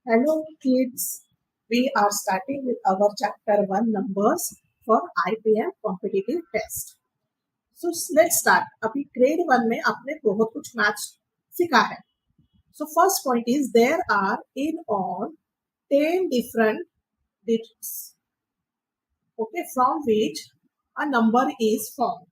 Hello kids, we are starting with our chapter 1 numbers for IPM competitive test. So let's start. अभी grade 1 में आपने बहुत कुछ maths सीखा है. So first point is there are in all 10 different digits, okay, from which a number is formed.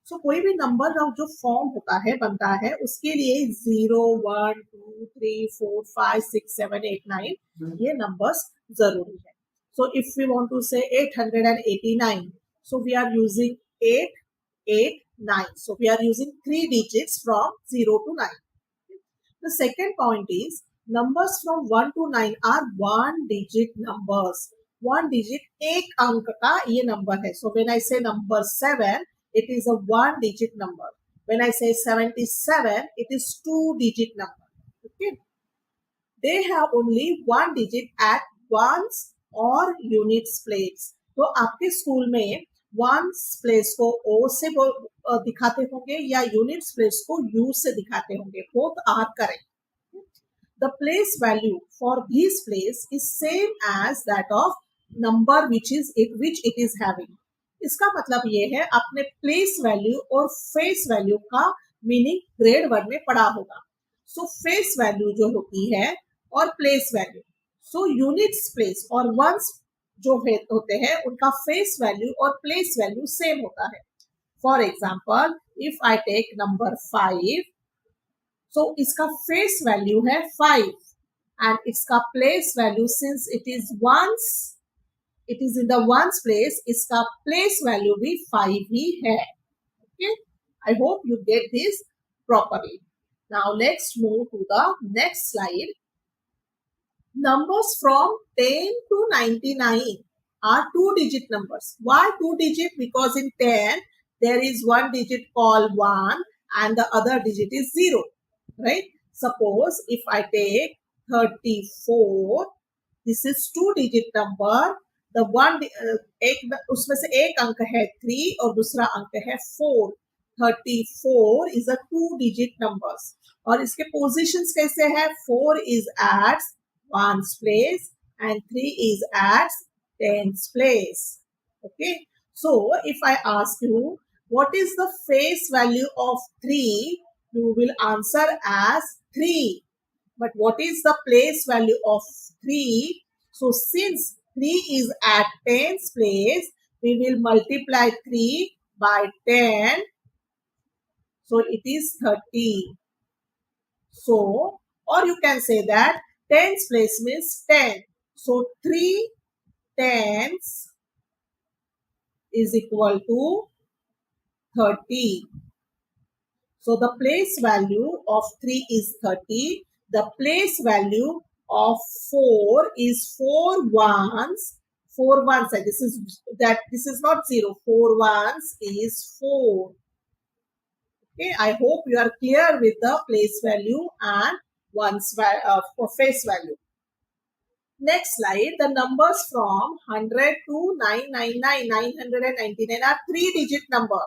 सो कोई भी number जो फॉर्म होता है बनता है उसके लिए 0, 1, 2, 3, 4, 5, 6, 7, 8, 9 ये नंबर्स जरूरी है. So if we want to say 889, so we are using 889. So we are using 3 digits from 0 to 9. The second point is numbers from 1 to 9 are one digit numbers. One digit एक अंक का ये number है. So when I say number 7, it is a one digit number. When I say 77, it is two digit number. Okay. They have only one digit at ones or units place. तो आपके school में ones place को O से दिखाते होंगे या units place को U से दिखाते होंगे. Both are correct. The place value for this place is same as that of number which it is having. इसका मतलब ये है आपने प्लेस वैल्यू और फेस वैल्यू का मीनिंग ग्रेड 1 में पढ़ा होगा. सो फेस वैल्यू जो होती है और place value, so units place और वंस जो होते हैं उनका फेस वैल्यू और प्लेस वैल्यू सेम होता है. For example if I take number 5, so इसका फेस वैल्यू है 5 एंड इसका place value since it is ones, it is in the ones place, इसका place value भी 5 ही है. Okay, I hope you get this properly. Now let's move to the next slide. Numbers from 10 to 99 are two digit numbers. Why two digit? Because in 10 there is one digit called 1 and the other digit is 0, right? Suppose if I take 34, this is two digit number. The one एक उसमें से एक अंक है 3 और दूसरा अंक है 4. 34 is a two digit numbers. और इसके positions कैसे है? 4 is at ones place and 3 is at tens place. Okay, so if I ask you what is the face value of 3, you will answer as 3. But what is the place value of 3? So since 3 is at tens place, we will multiply 3 by 10. So it is 30. So, or you can say that tens place means 10. So 3 tens is equal to 30. So the place value of 3 is 30. The place value of 4 is 4 ones. 4 ones. This is not 0. 4 ones is 4. Okay, I hope you are clear with the place value and ones face value. Next slide. The numbers from 100 to 999, 999 are three digit number.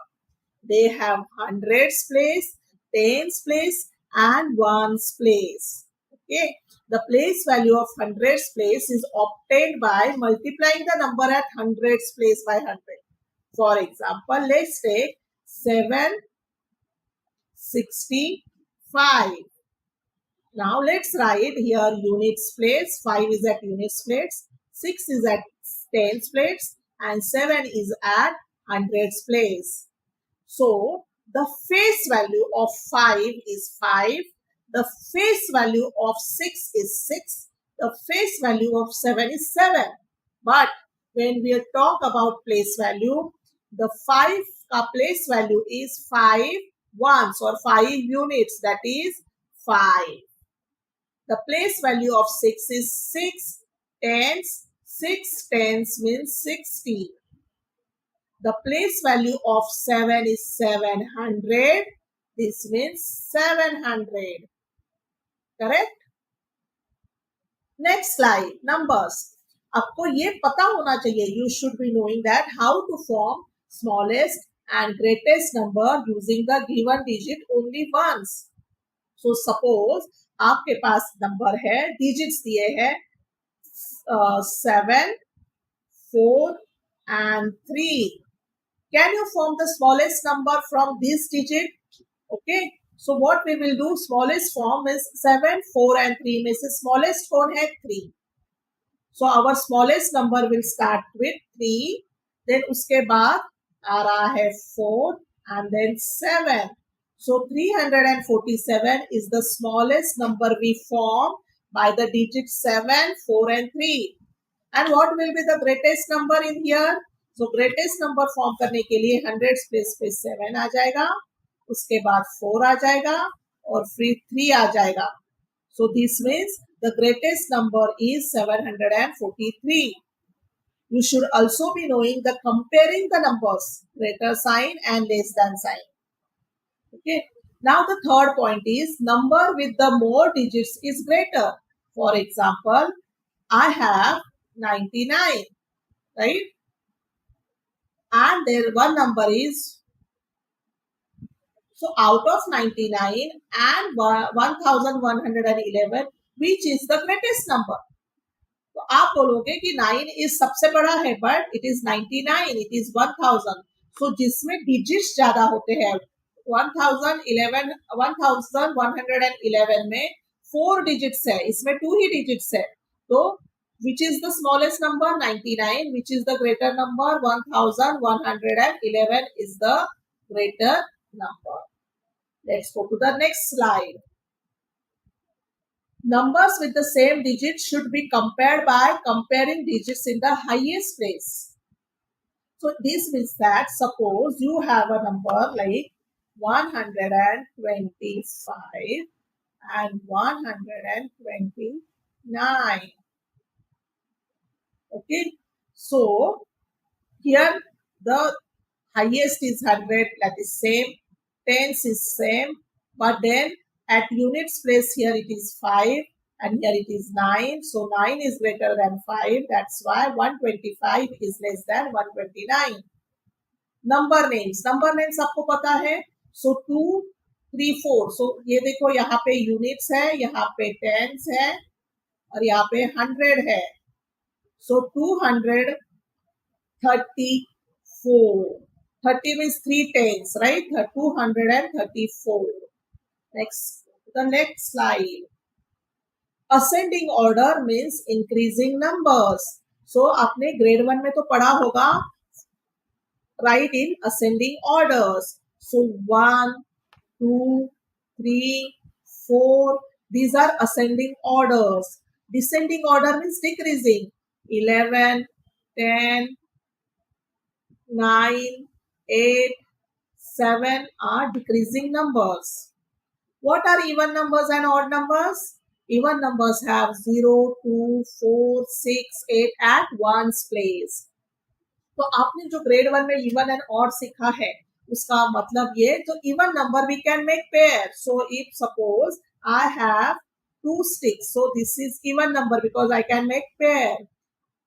They have hundreds place, tens place and ones place. Okay, the place value of hundreds place is obtained by multiplying the number at hundreds place by 100. For example, let's take 765. Now let's write here units place. 5 is at units place, 6 is at tens place and 7 is at hundreds place. So the face value of 5 is 5. The face value of 6 is 6. The face value of 7 is 7. But when we talk about place value, the 5 place value is 5 ones or 5 units, that is 5. The place value of 6 is 6 tens. 6 tens means 60. The place value of 7 is 700. This means 700. Correct? Next slide. Numbers. आपको ये पता होना चाहिए. You should be knowing that how to form smallest and greatest number using the given digit only once. So suppose आपके पास number है, digits दिए हैं 7, 4 and 3. Can you form the smallest number from this digit? Okay. So what we will do, smallest form is 7, 4 and 3 में से smallest कौन है 3. So our smallest number will start with 3. Then उसके बाद आ रहा है 4 and then 7. So 347 is the smallest number we form by the digits 7, 4 and 3. And what will be the greatest number in here? So greatest number form करने के लिए 100 place पे 7 आ जाएगा, उसके बाद 4 आ जाएगा और फिर 3 आ जाएगा. So this means the greatest number is 743. You should also be knowing the comparing the numbers, greater sign and less than sign. Okay. Now the third point is number with the more digits is greater. For example, I have 99, right? And there one number is, so out of 99 and 1111, which is the greatest number? तो आप बोलोगे कि 9 is सबसे बड़ा है, but it is 99, it is 1000. सो जिसमें digits ज्यादा होते हैं 1111 में 4 डिजिट्स है, इसमें 2 ही डिजिट्स है. तो which is the smallest number? 99. Which is the greater number? 1111 is the greater number. Let's go to the next slide. Numbers with the same digits should be compared by comparing digits in the highest place. So this means that suppose you have a number like 125 and 129. Okay, so here the highest is 100, that is same, tens is same, but then at units place here it is 5 and here it is 9. So 9 is greater than 5. That's why 125 is less than 129. Number names आपको पता है. So 2, 3, 4. So ये देखो यहाँ पे units है, यहाँ पे tens है और यहाँ पे 100 है. So 234. 30 means 3 tens, right? 234. Next, the next slide. Ascending order means increasing numbers. So आपने grade 1 में तो पढ़ा होगा, write in ascending orders. So 1, 2, 3, 4. These are ascending orders. Descending order means decreasing. 11, 10, 9, 8, 7 are decreasing numbers. What are even numbers and odd numbers? Even numbers have 0, 2, 4, 6, 8 at one's place. तो आपने जो grade 1 में even and odd सीखा है, उसका मतलब ये, तो even number we can make pair. So if suppose I have 2 sticks, so this is even number because I can make pair.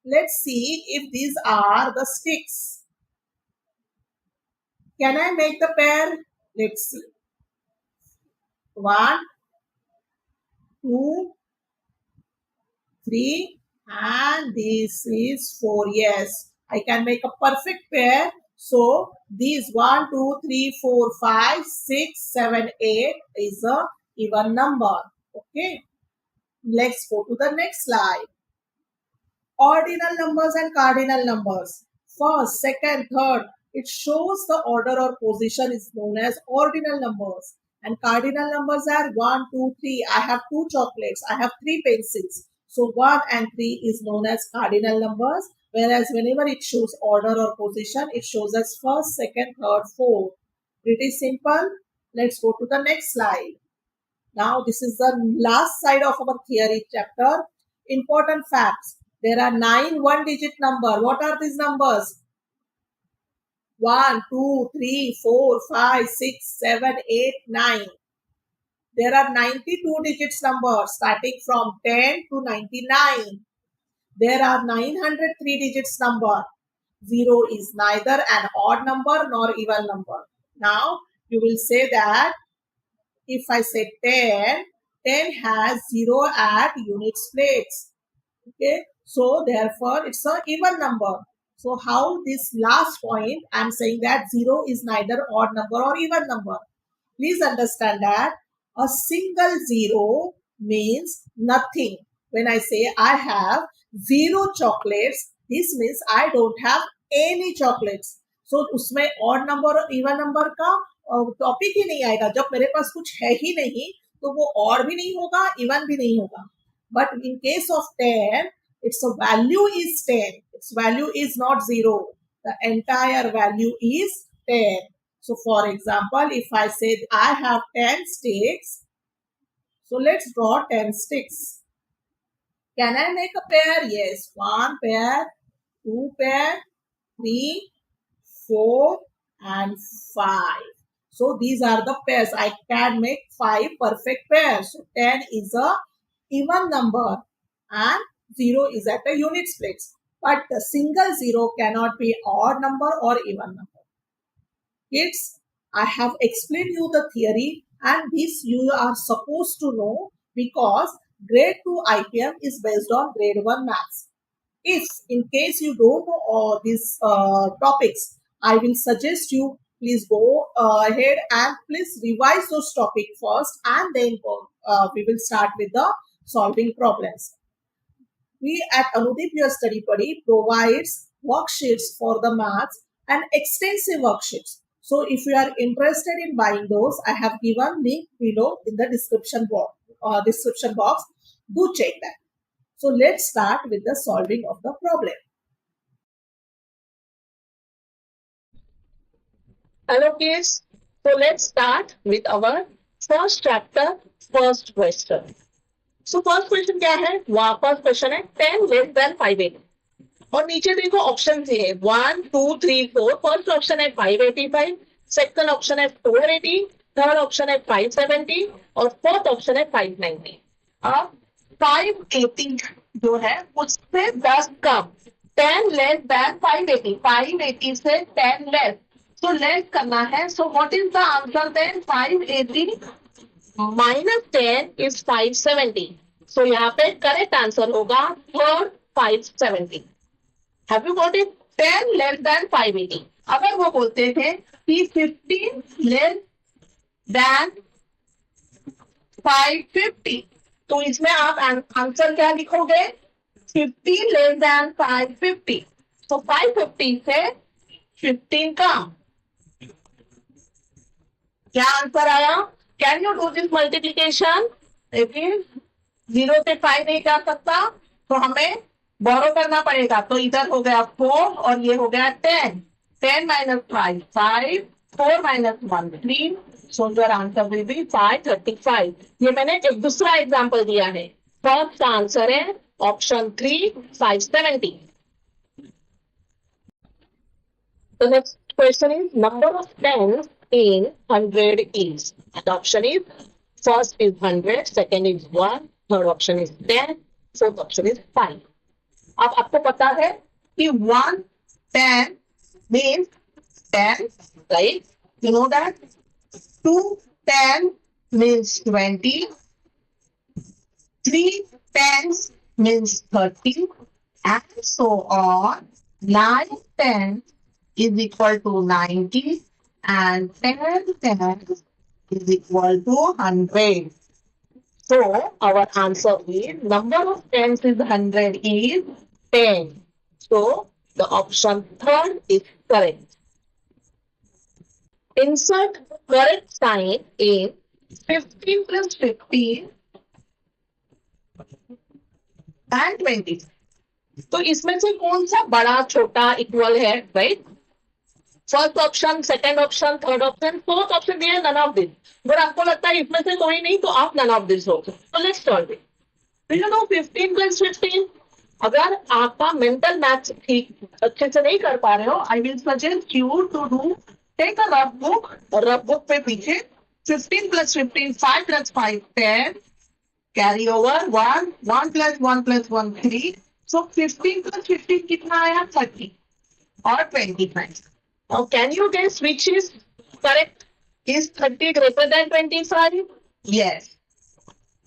Let's see if these are the sticks. Can I make the pair? Let's see. 1, 2, 3 and this is 4. Yes, I can make a perfect pair. So these 1, 2, 3, 4, 5, 6, 7, 8 is a even number. Okay, let's go to the next slide. Ordinal numbers and cardinal numbers. First, second, third. It shows the order or position is known as ordinal numbers. And cardinal numbers are 1, 2, 3. I have 2 chocolates. I have 3 pencils. So 1 and 3 is known as cardinal numbers. Whereas whenever it shows order or position, it shows as first, second, third, fourth. Pretty simple. Let's go to the next slide. Now this is the last side of our theory chapter. Important facts. There are 9 one-digit numbers. What are these numbers? 1, 2, 3, 4, 5, 6, 7, 8, 9. There are 92 digits numbers starting from 10 to 99. There are 903 digits number. 0 is neither an odd number nor even number. Now you will say that if I say 10, 10 has 0 at units place. Okay. So therefore, it's a even number. So how this last point, I'm saying that 0 is neither odd number or even number. Please understand that a single zero means nothing. When I say I have 0 chocolates, this means I don't have any chocolates. So उसमें odd number और even number का topic ही नहीं आएगा. जब मेरे पास कुछ है ही नहीं तो वो odd भी नहीं होगा, even भी नहीं होगा. But in case of 10, its value is 10. Its value is not 0. The entire value is 10. So for example, if I say I have 10 sticks, so let's draw 10 sticks. Can I make a pair? Yes. 1 pair, 2 pair, 3, 4 and 5. So these are the pairs. I can make 5 perfect pairs. So 10 is a even number and 0 is at a unit place. But the single 0 cannot be odd number or even number. Kids, I have explained you the theory and this you are supposed to know because grade 2 IPM is based on grade 1 maths. If in case you don't know all these topics, I will suggest you please go ahead and please revise those topics first and then we will start with the solving problems. We at Anudip Your Study Buddy provides worksheets for the maths and extensive worksheets. So if you are interested in buying those, I have given link below in the description box. Do check that. So let's start with the solving of the problem. Hello kids. So let's start with our first chapter, first question. So first question क्या है? वहाँ first question है 10 less than 580. और नीचे देखो option है 1, 2, 3, 4. First option है 585, second option है 480, थर्ड ऑप्शन है 570 और फोर्थ ऑप्शन है 590. अब 580 जो है उससे 10 कम, 10 लेस देन 580, 580 से 10 लेस, तो लेस करना है. So what is the answer then? 580 minus 10 is 570. So यहाँ पे करेक्ट आंसर होगा third 570. Have you got it? 10 less than 580. अगर वो बोलते थे कि 15 less than 550, तो इसमें आप आंसर क्या लिखोगे? 15 less than 550. तो 550 से 15 कम. क्या आंसर आया? Can you do this multiplication? लेकिन 0 से 5 नहीं जा सकता तो हमें बोरो करना पड़ेगा. तो इधर हो गया 4 और ये हो गया 10. 10 minus 5 5, 4 minus 1 3. So your answer will be 535. ये मैंने एक दूसरा एग्जांपल दिया है. फर्स्ट आंसर है option 3 570. The next question is number of tens in 100 is. The option is first is 100, second is 1, third option is 10, fourth option is 5. अब आपको पता है कि 1 10 means 10, right? You know that. 2 10 means 20. 3 tens means 30, and so on. 9 10 is equal to 90, and 10 tens is equal to 100. So our answer is number of tens is 100 is 10. So the option third is correct. Insert correct sign in 15 plus 15 and 20. तो इसमें से कौन सा बड़ा छोटा equal है, right? First option, second option, third option, fourth option दिया है नन ऑफ दिस. अगर आपको लगता है इसमें से कोई नहीं तो आप नन ऑफ दिस हो. तो let's solve it. You know 15 plus 15. अगर आपका मेंटल मैथ्स ठीक अच्छे से नहीं कर पा रहे हो, I will suggest you to do take a rough book. और रफ बुक पे पीछे 15 plus 15 5 plus 5 10, carry over 1 1 plus 1 plus 1 3. So 15 plus 15 कितना आया? 30 और 25. Now, can you guess which is correct? Is 30 greater than 25? Yes.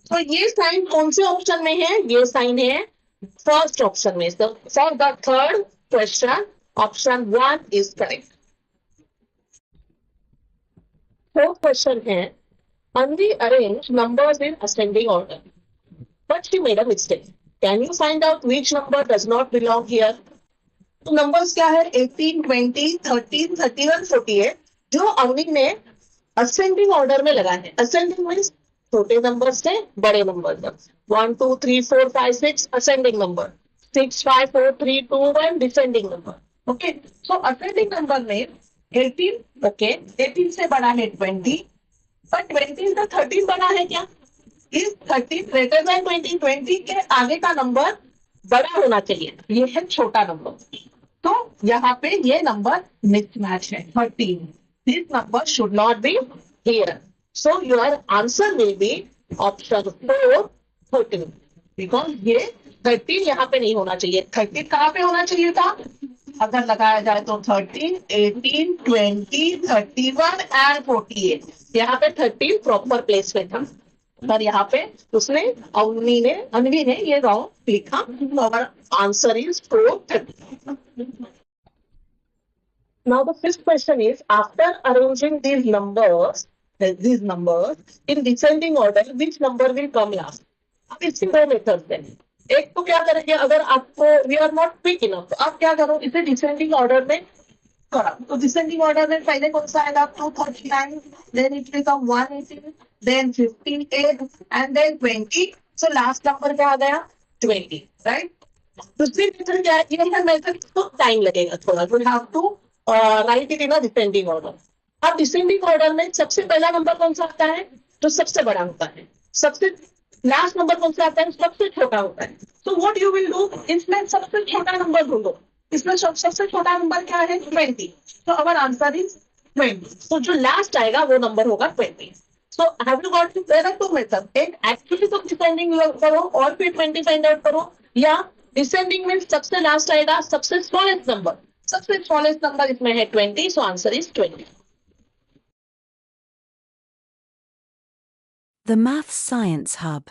तो ये sign कौन से ऑप्शन में है? ये साइन है फर्स्ट ऑप्शन में for the third question option 1 is correct. Fourth question है Anvi arranged numbers in ascending order, but she made a mistake. Can you find out which number does not belong here? तो numbers क्या है 18, 20, 13, 31, 48 जो अनवी ने ascending order में लगाए हैं. Ascending means छोटे नंबर से बड़े नंबर तक. 1 2 3 4 5 6 ascending number. 6 5 4 3 2 1 descending number. Okay, so ascending number में 18. ओके, 18 से बड़ा है 20, पर 20 का 13 बना है क्या? इस 13 ग्रेटर देन 20, 20 के आगे का नंबर बड़ा होना चाहिए. ये है छोटा नंबर. तो यहाँ पे ये नंबर मिसमैच है 13. This number should not be here. So your answer will be option 4 13, because ये 13 यहाँ पे नहीं होना चाहिए. 13 कहाँ पे होना चाहिए था? अगर लगाया जाए तो 13, 18, 20, 31 एंड 48. यहाँ पे 13 प्रॉपर प्लेस में था, पर यहाँ पे उसने अनवी ने ये रॉन्ग लिखा. और answer is 430. Now the fifth question is, after arranging these numbers in descending order, which number will come last? अब इसके दो मेथड्स हैं. एक तो क्या करेंगे, अगर आपको we are not quick enough, तो आप क्या करो, इसे डिसेंडिंग ऑर्डर में करा. तो डिसेंडिंग ऑर्डर में पहले कौन सा आएगा? 239, then it become 118, then 58 and then 20. So last number क्या आ गया? 20, राइट. दूसरी मेथड क्या है? ये मेथड तो टाइम लगेगा थोड़ा. You have to write it in a descending order. अब डिसेंडिंग ऑर्डर में सबसे पहला नंबर कौन सा आता है? तो सबसे बड़ा होता है. सबसे लास्ट नंबर कौन सा आता है? सबसे छोटा होता है. So what you will do, इसमें सबसे छोटा नंबर ढूंढो. इसमें सबसे छोटा नंबर क्या है? 20. तो अवर आंसर इज 20. तो जो लास्ट आएगा वो नंबर होगा 20. So have you got there are two method. एक एक्चुअली तो डिसेंडिंग करो और फिर 20 फाइंड आउट करो, या डिसेंडिंग में सबसे लास्ट आएगा सबसे स्मॉलेस्ट नंबर. सबसे स्मॉलेस्ट नंबर इसमें है 20. So answer is 20. The Maths Science Hub.